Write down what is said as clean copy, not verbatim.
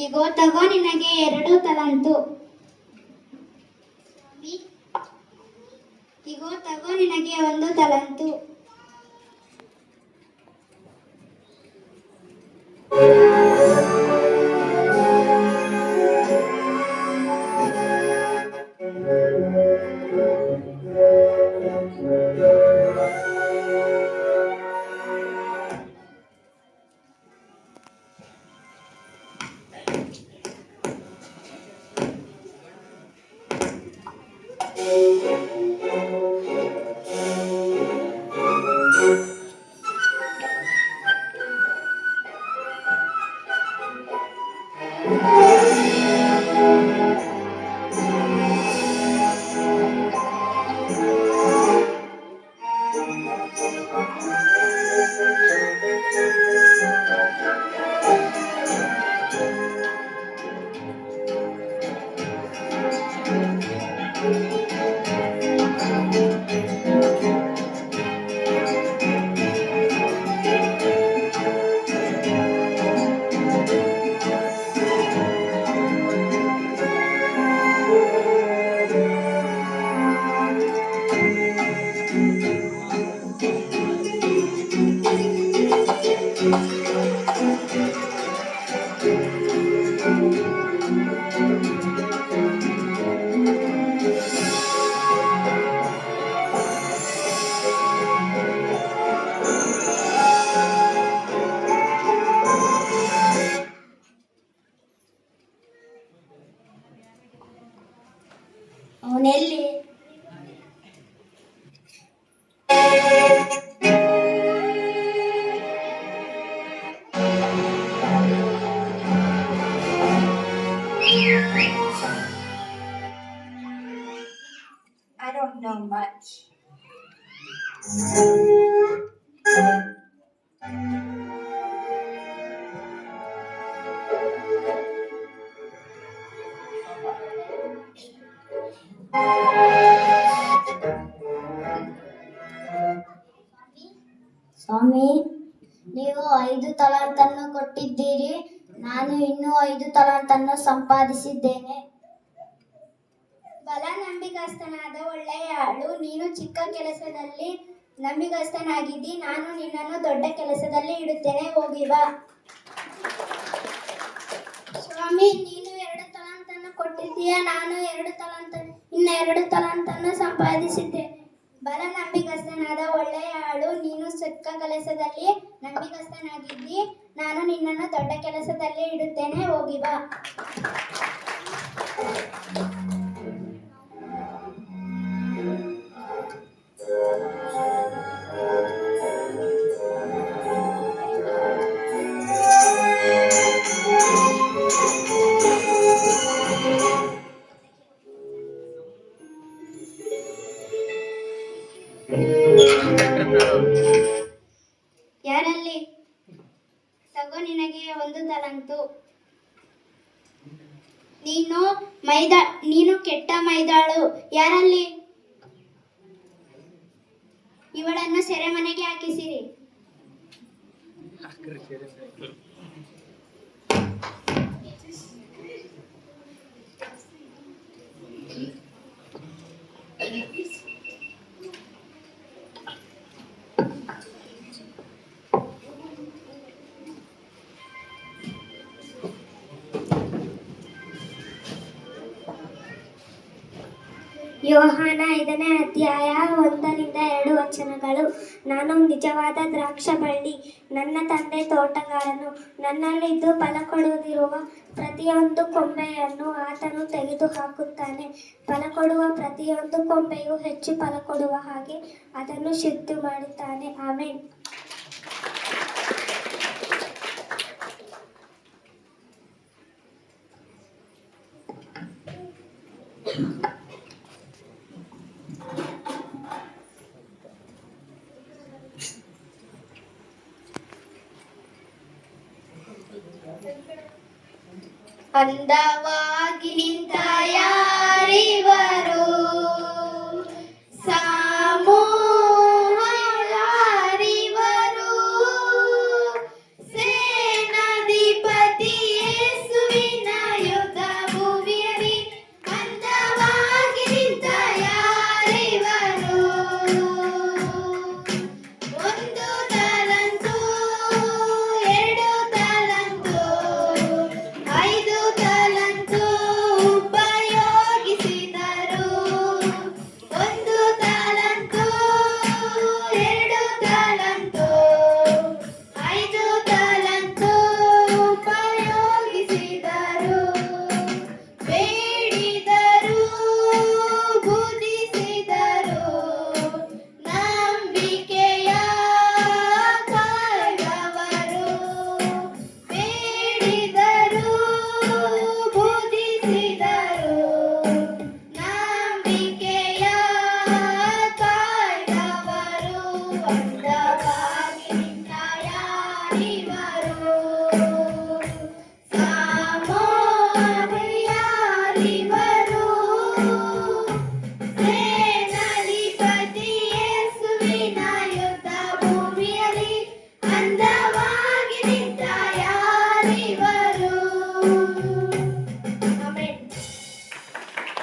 ಇಗೋ ತಗೋ ನಿನಗೆ 2 ತಲಾಂತು. ಇಗೋ ತಗೋ ನಿನಗೆ 1 ತಲಾಂತು. ಅವನೆಲ್ಲಿ? I don't know much. ಸ್ವಾಮಿ, ನೀವು 5 ತಲಾಂತನ್ನು ಕೊಟ್ಟಿದ್ದೀರಿ, ನಾನು ಇನ್ನೂ 5 ತಲಾಂತನ್ನು ಸಂಪಾದಿಸಿದ್ದೇನೆ. ಬಲ ನಂಬಿಗಸ್ತನಾದ ಒಳ್ಳೆಯ ಆಳು, ನೀನು ಚಿಕ್ಕ ಕೆಲಸದಲ್ಲಿ ನಂಬಿಗಸ್ತನಾಗಿದ್ದಿ, ನಾನು ನಿನ್ನನ್ನು ದೊಡ್ಡ ಕೆಲಸದಲ್ಲಿ ಇಡುತ್ತೇನೆ, ಹೋಗಿ ಬಾ. ಸ್ವಾಮಿ, ನೀನು 2 ತಲಾಂತನ್ನು ಕೊಟ್ಟಿದ್ದೀಯ, ನಾನು ಇನ್ನು 2 ತಲಾಂತನ್ನು ಸಂಪಾದಿಸಿದ್ದೇನೆ. ಬಲ ನಂಬಿಗಸ್ತನಾದ ಒಳ್ಳೆಯ ಆಳು, ನೀನು ಚಿಕ್ಕ ಕೆಲಸದಲ್ಲಿ ನಂಬಿಗಸ್ತನಾಗಿದ್ದಿ, ನಾನು ನಿನ್ನನ್ನು ದೊಡ್ಡ ಕೆಲಸದಲ್ಲಿ ಇಡುತ್ತೇನೆ, ಹೋಗಿ ಬಾ. ಯಾರಲ್ಲಿ? ತಗೋ ನಿನಗೆ 1 ತಲಾಂತು. ನೀನು ಕೆಟ್ಟ ಮೈದಾಳು, ಯಾರಲ್ಲಿ? ಇವಳನ್ನು ಸೆರೆಮನೆಗೆ ಹಾಕಿಸಿರಿ. ಯೋಹಾನ 5ನೇ ಅಧ್ಯಾಯ 1-2 ವಚನಗಳು. ನಾನು ನಿಜವಾದ ದ್ರಾಕ್ಷಬಳ್ಳಿ, ನನ್ನ ತಂದೆ ತೋಟಗಾರನು. ನನ್ನಲ್ಲಿದ್ದು ಫಲ ಕೊಡದಿರುವ ಪ್ರತಿಯೊಂದು ಕೊಂಬೆಯನ್ನು ಆತನು ತೆಗೆದುಹಾಕುತ್ತಾನೆ. ಫಲ ಕೊಡುವ ಪ್ರತಿಯೊಂದು ಕೊಂಬೆಯು ಹೆಚ್ಚು ಫಲ ಕೊಡುವ ಹಾಗೆ ಅದನ್ನು ಶುದ್ಧಿ ಮಾಡುತ್ತಾನೆ. ಆಮೆನ್. ಅಂದವಾಗಿ ನಿಂತ ಯಾರಿವರು, ಸಮೂಹಯಾರಿವರು, ಸೇನಾಧಿಪತಿ ಯೇಸುವಿನ ವರ್ಣ